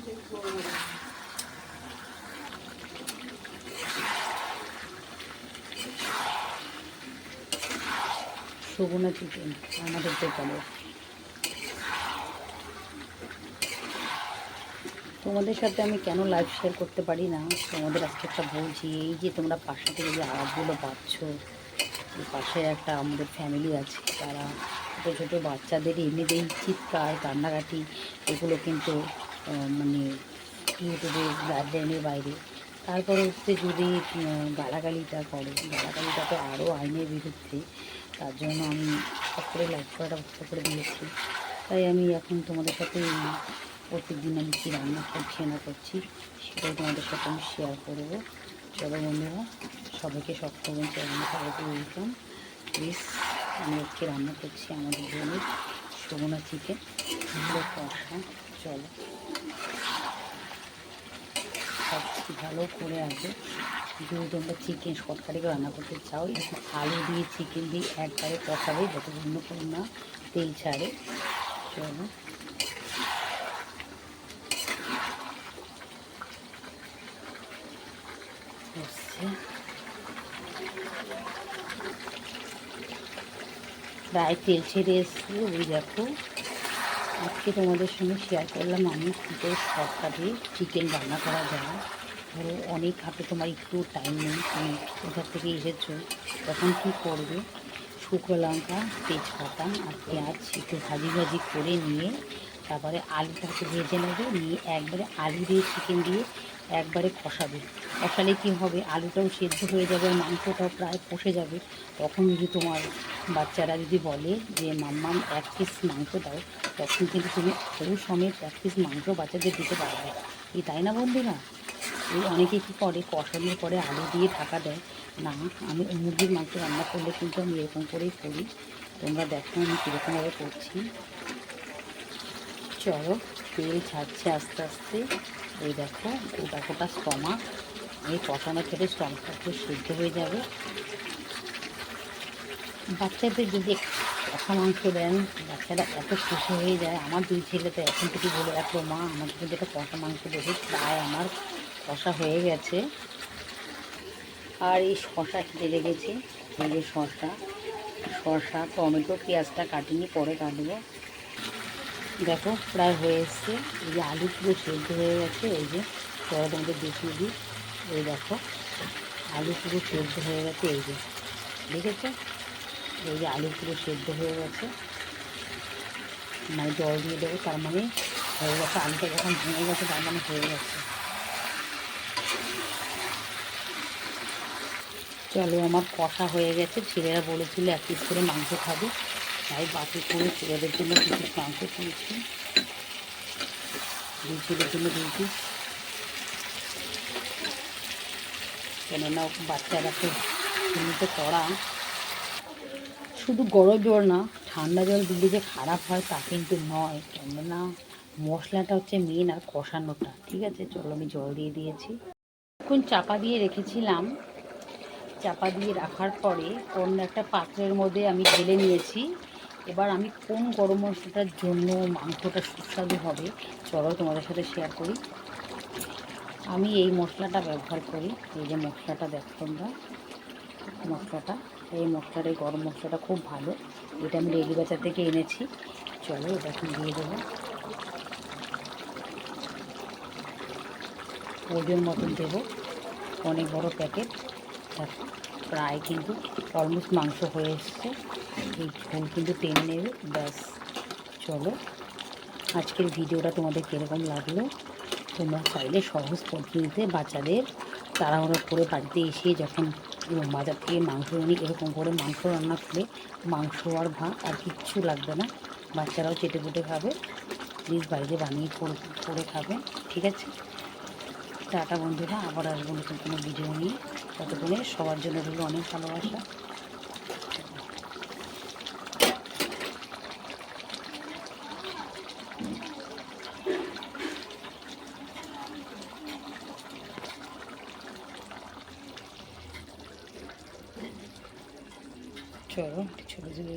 Saguna chicken আমাদের দোকানে। তোমাদের সাথে আমি কেন লাইভ শেয়ার করতে পারি না তোমাদের আজকে একটা বলছি। এই যে তোমরা পাশে থেকে যে আওয়াজগুলো পাচ্ছ, এই পাশে একটা আমাদের ফ্যামিলি আছে, তারা ছোটো ছোটো বাচ্চাদের এমনিতেই চিৎকার কান্নাকাটি এগুলো কিন্তু মানে ইউটিউবের গাইডলাইনের বাইরে। তারপরে হচ্ছে যদি গালাগালিটা করে, গালাগালিটা তো আরও আইনের বিরুদ্ধে। তার জন্য আমি হঠাৎ করে লাইভ করাটা বন্ধ করে দিয়েছি। তাই আমি এখন তোমাদের সাথে প্রত্যেকদিন আমি কী রান্না করছি না করছি সেটাই তোমাদের সাথে আমি শেয়ার করবো। চলো বন্ধুরা, সবাইকে সবসময় চ্যানেলে সবাইকে ওয়েলকাম। প্লিজ, আমি আজকে রান্না করছি আমাদের জন্য সগুনা চিকেন কষা। চলো সব কিছু ভালো করে আগে, যদি তোমরা চিকেন শর্টকাটে রান্না করতে চাও, একটু আলু দিয়ে চিকেন দিয়ে একবারে কষাবে যতক্ষণ না তেল ছাড়ে। চলো প্রায় তেল ছেড়ে এসছে। ওই দেখো, আজকে তোমাদের সঙ্গে শেয়ার করলাম আমি কী করে শর্টকাটে চিকেন রান্না করা যায়। ধরো অনেক হাতে তোমার একটু টাইম নেই, তুমি কোথার থেকে এসেছো, তখন কী করবে, শুকনো লঙ্কা তেজপাতা আর পেঁয়াজ একটু ভাজি ভাজি করে নিয়ে তারপরে আলুটাকে ভেজে নেবে, নিয়ে একবারে আলু দিয়ে চিকেন দিয়ে একবারে কষাবে। কষালে কী হবে, আলুটাও সেদ্ধ হয়ে যাবে আর মাংসটাও প্রায় কষে যাবে। তখন যদি তোমার বাচ্চারা যদি বলে যে মাম্মাম 1 পিস মাংস দাও, তখন কিন্তু তুমি আলু সমেত 1 পিস মাংস বাচ্চাদের দিতে পারবে। এই তাই না বন্ধুরা? এই অনেকে কী করে, কষানোর পরে আলু দিয়ে ঢাকা দেয়। না, আমি মুরগির মাংস রান্না করলে কিন্তু আমি এরকম করেই করি। তোমরা দেখো আমি কীরকমভাবে করছি। চলো, তেল ছাড়ছে আস্তে আস্তে। এই দেখো গোটা গোটা স্টমাক, এই কষানো থেকে স্টমাকটা একটু সিদ্ধ হয়ে যাবে। বাচ্চাদের যদি কষা মাংস দেন, বাচ্চারা এত খুশি হয়ে যায়। আমার 2 ছেলে তো এখন থেকে বলে রাখলো, মা আমাকে কিন্তু একটা কষা মাংস দেবে। প্রায় আমার কষা হয়ে গেছে। আর এই শসা কেটে রেখেছি, এই যে শসা টমেটো পেঁয়াজটা কাটিনি, পরে কাটবো। দেখো প্রায় হয়ে এসছে। এই যে আলু পুরো সেদ্ধ হয়ে গেছে। এই যে পরে তোমাদের দেখিয়ে দিই, এই দেখো আলু পুরো সেদ্ধ হয়ে গেছে। এই যে দেখেছো, এই যে আলু পুরো সেদ্ধ হয়ে গেছে। মানে জল দিয়ে দেবো, তার মানে হয়ে গেছে। আলুটা যখন ভেঙে গেছে তার মানে হয়ে গেছে। চলো, আমার কষা হয়ে গেছে। ছেলেরা বলেছিল 1 পিস করে মাংস খাবে, তাই বাকি করে ছেলেদের জন্য 2 পিস মাংস কিনেছি। 2 ছেলের জন্য 2 পিস, কেননা বাচ্চারা তো এমনিতে করা। শুধু গরম জল না, ঠান্ডা জল দিলে যে খারাপ হয় তা কিন্তু নয়, কেননা মশলাটা হচ্ছে মেন আর কষানোটা। ঠিক আছে, চলো আমি জল দিয়ে দিয়েছি। এখন চাপা দিয়ে রেখেছিলাম, চাপা দিয়ে রাখার পরে অন্য একটা পাত্রের মধ্যে আমি ঢেলে নিয়েছি। এবার আমি কোন গরম মশলাটার জন্য মাংসটা সুস্বাদু হবে চলো তোমাদের সাথে শেয়ার করি। আমি এই মশলাটা ব্যবহার করি। এই যে মশলাটা দেখো তোমরা, মশলাটা, এই মশলাটা, এই গরম মশলাটা খুব ভালো। এটা আমি রেডি বাজার থেকে এনেছি। চলো এটা এখন দিয়ে দেবো, ওজন মতন দেবো, অনেক বড় প্যাকেট। দেখো প্রায় কিন্তু অলমোস্ট মাংস হয়ে এসছে। এই ঝোল কিন্তু টেনে নেবে, ব্যাস। চলো, আজকের ভিডিওটা তোমাদের কীরকম লাগলো? তোমরা চাইলে সহজ পদ্ধতিতে বাচ্চাদের তাড়াহুড়ো করে বাড়িতে এসে যখন বাজার থেকে মাংস আনি, এরকম করে মাংস রান্না করে মাংস আর ভাত আর কিচ্ছু লাগবে না, বাচ্চারাও চেটে পুটে খাবে। প্লিজ বাড়িতে বানিয়ে করে খাবে, ঠিক আছে? টাটা বন্ধুরা, আবার আসবো নতুন কোনো ভিডিও নিয়ে। ততক্ষণে সবার জন্য রইল অনেক ভালোবাসা। চলো ছোটো ছোটো